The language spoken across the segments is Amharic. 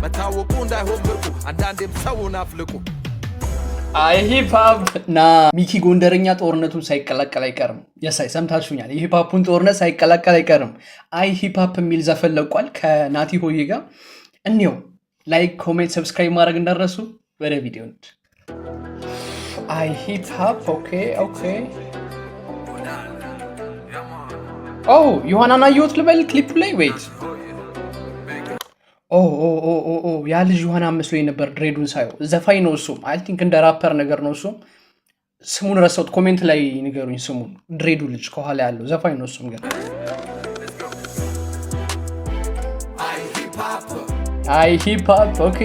መታወቁ እንዳይሆን ብርቁ አንዳንዴም ሰውን አፍልቁ አይ ሂፕሆፕ ና ሚኪ ጎንደረኛ ጦርነቱን ሳይቀላቀል አይቀርም። የሳይ ሰምታችሁኛል። የሂፕሆፑን ጦርነት ሳይቀላቀል አይቀርም። አይ ሂፕሆፕ የሚል ዘፈን ለቋል ከናቲ ሆዬ ጋር። እኒው ላይክ፣ ኮሜንት፣ ሰብስክራይብ ማድረግ እንዳረሱ። ወደ ቪዲዮ እንሂድ። አይ ሂፕሆፕ ኦኬ ኦኬ። ኦ ዮሐናን አየሁት ልበል ክሊፕ ላይ ዌይት ያ ልጅ ዮሐና መስሎኝ ነበር ድሬዱን ሳየው። ዘፋኝ ነው እሱም አይ ቲንክ እንደ ራፐር ነገር ነው እሱም። ስሙን ረሳሁት፣ ኮሜንት ላይ ንገሩኝ ስሙን። ድሬዱ ልጅ ከኋላ ያለው ዘፋኝ ነው እሱም። ግን አይ ሂፕሆፕ ኦኬ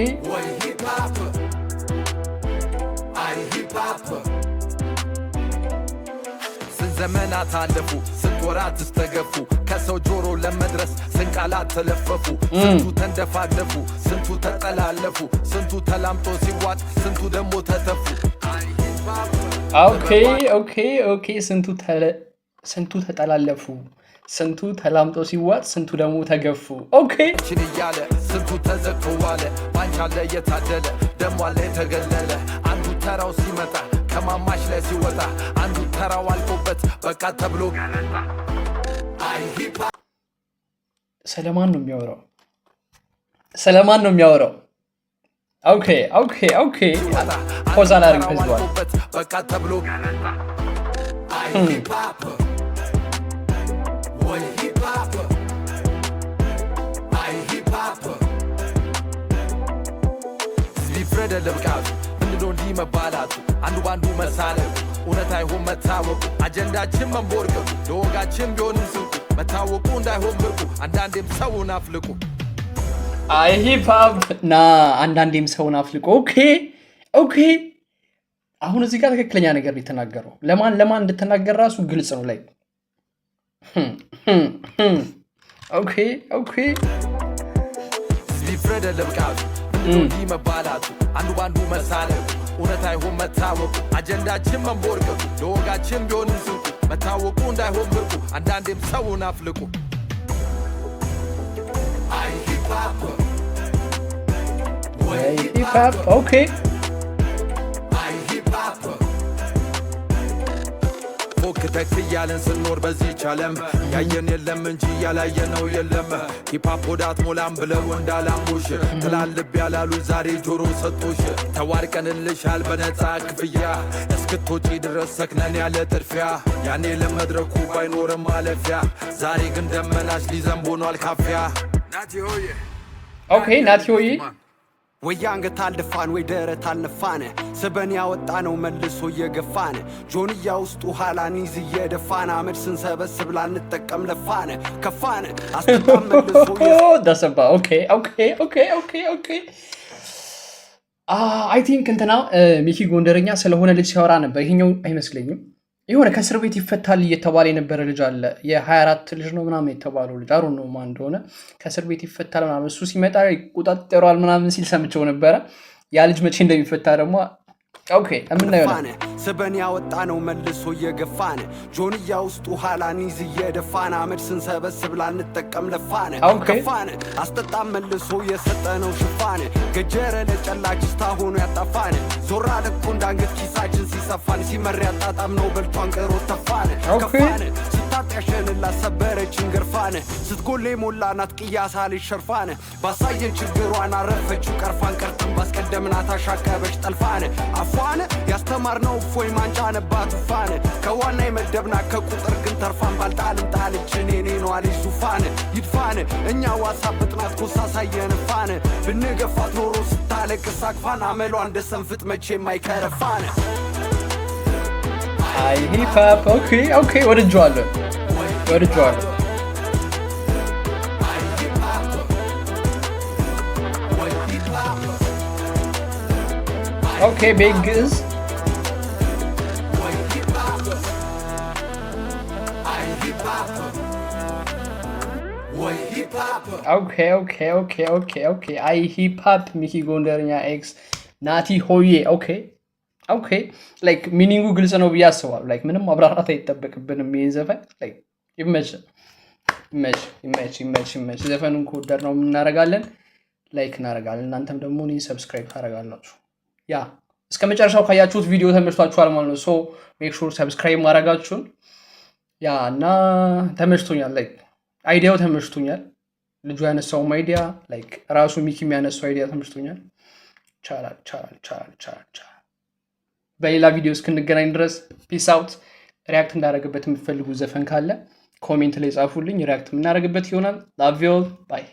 ዘመናት አለፉ ስንት ወራት ተገፉ ከሰው ጆሮ ለመድረስ ስንቃላት ተለፈፉ ስንቱ ተንደፋደፉ ስንቱ ተጠላለፉ ስንቱ ተላምጦ ሲዋጥ ስንቱ ደግሞ ተተፉ ኦኬ ኦኬ ኦኬ ስንቱ ተጠላለፉ ስንቱ ተላምጦ ሲዋጥ ስንቱ ደግሞ ተገፉ ኦኬ ችን እያለ ስንቱ ተዘግቶዋለ ባንቻለ የታደለ ደሞ አለ የተገለለ አንዱ ተራው ሲመጣ ከማማሽ ላይ ሲወጣ አንዱ ተራው አልቆበት በቃ ተብሎ ሰለማን ነው የሚያወራው ሰለማን ነው የሚያወራው ኦኬ ኦኬ ኦኬ ፖዛና ሪፕሬዝንት በቃ ተብሎ ሊፍረደ ለብቃቱ እንዶ እንዲህ መባላቱ አንዱ ባንዱ መሳለቁ እውነት አይሆን መታወቁ አጀንዳችን መንቦርቀቁ ለወጋችን ቢሆንም ስንቁ መታወቁ እንዳይሆን ብርቁ አንዳንዴም ሰውን አፍልቁ አይ ሂፕሆፕ ና አንዳንዴም ሰውን አፍልቁ ኦኬ ኦኬ። አሁን እዚህ ጋር ትክክለኛ ነገር ቢተናገረው ለማን እንድትናገር ራሱ ግልጽ ነው ላይ ኦኬ ኦኬ ሊፍረደ ለብቃቱ እንዲህ መባላቱ አንዱ ባንዱ መሳለቁ እውነት አይሆን መታወቁ አጀንዳችን መንቦርቀቁ ለወጋችን ቢሆንም ስንቁ መታወቁ እንዳይሆን ብርቁ አንዳንዴም ሰውን አፍልቁ አይ ሂፕሆፕ ኦኬ ተክ እያለን ስንኖር በዚህ ቻለም ያየን የለም እንጂ ያላየነው የለም ሂፕሆፕ ወዳት ሞላም ብለው እንዳላሙሽ ትላልብ ያላሉ ዛሬ ጆሮ ሰጥቶሽ ተዋርቀንልሻል በነፃ ክፍያ እስክትወጪ ድረስ ሰክነን ያለ ጥድፊያ ያኔ ለመድረኩ ባይኖርም ማለፊያ ዛሬ ግን ደመናሽ ሊዘንብ ሆኗል ካፊያ ናቲ ሆዬ ኦኬ ናቲ ሆዬ ወይ አንገት አልደፋን ወይ ደረት አልነፋን ስበን ያወጣ ነው መልሶ እየገፋን ጆንያ ውስጡ ኋላን ይዝ እየደፋን አመድ ስንሰበስብ ላንጠቀም ለፋን ከፋን አስተጣም መልሶ ደሰባ ኦኬ ኦኬ ኦኬ ኦኬ ኦኬ አይ ቲንክ እንትና ሚኪ ጎንደረኛ ስለሆነ ልጅ ሲያወራ ነበር። ይሄኛው አይመስለኝም። የሆነ ከእስር ቤት ይፈታል እየተባለ የነበረ ልጅ አለ የ24 ልጅ ነው ምናምን የተባለው ልጅ አሩ ነው ማን እንደሆነ ከእስር ቤት ይፈታል ምናምን እሱ ሲመጣ ይቆጣጠሯል ምናምን ሲል ሰምቸው ነበረ። ያ ልጅ መቼ እንደሚፈታ ደግሞ ኦኬ እምናየው ነው። ስበን ያወጣ ነው መልሶ እየገፋን ጆንያ ውስጡ ኋላን ይዝ እየደፋን አመድ ስንሰበስብ ላንጠቀም ለፋን ከፋን አስተጣም መልሶ የሰጠነው ሽፋን ገጀረ ለጨላች ስታሆኑ ያጣፋን ዞራ ለቆ እንዳንገት ኪሳችን ሲሰፋን ሲመር ያጣጣም ነው በልቷን ቀሮ ተፋን ከፋን ሲታጣሸንላ ሰበረችን ገርፋን ስትጎሌ ሞላናት ቅያሳ ልሸርፋን ባሳየን ችግሯን አረፈችው ቀርፋን ቀርተን ባስቀደምናት አሻቀበች ጠልፋን አፏን ያስተማርነው ፎይ ማንጫነባት ፋን ከዋና የመደብና ከቁጥር ግን ተርፋን ባልጣልን ጣልችን የኔ ነው አለች ዙፋን ይድፋን እኛ ዋሳብ ጥናት ኮሳሳየን ፋን ብንገፋት ኖሮ ስታለቅስ አቅፋን አመሏ እንደሰንፍጥ መቼም አይከረፋን አይ ሂፕሆፕ ኦኬ ኦኬ ወድጄዋለሁ ኦኬ ቢግ ግዝ ኦኬ አይ ሂፕሆፕ ሚኪ ጎንደርኛ ኤክስ ናቲ ሆዬ ኦኬ ላይክ ሚኒንጉ ግልጽ ነው ብዬ አስባለሁ። ላይክ ምንም ማብራራት አይጠበቅብንም። ይሄን ዘፈን ላይክ ይመች ዘፈኑን ከወደድነው እናደርጋለን። ላይክ እናደርጋለን። እናንተም ደግሞ እኔን ሰብስክራይብ ታደርጋላችሁ። ያ እስከ መጨረሻው ካያችሁት ቪዲዮ ተመችቷችኋል ማለት ነው። ሶ ሜክ ሹር ሰብስክራይብ ማድረጋችሁን። ያ እና ተመችቶኛል፣ ላይክ አይዲያው ተመችቶኛል። ልጁ ያነሳው አይዲያ ላይክ ራሱ ሚኪ የሚያነሳው አይዲያ ተመችቶኛል። ቻላል። በሌላ ቪዲዮ እስክንገናኝ ድረስ ፒስ አውት። ሪያክት እንዳደረግበት የምትፈልጉ ዘፈን ካለ ኮሜንት ላይ ጻፉልኝ፣ ሪያክት የምናደርግበት ይሆናል። ላቭ ዩ ኦል ባይ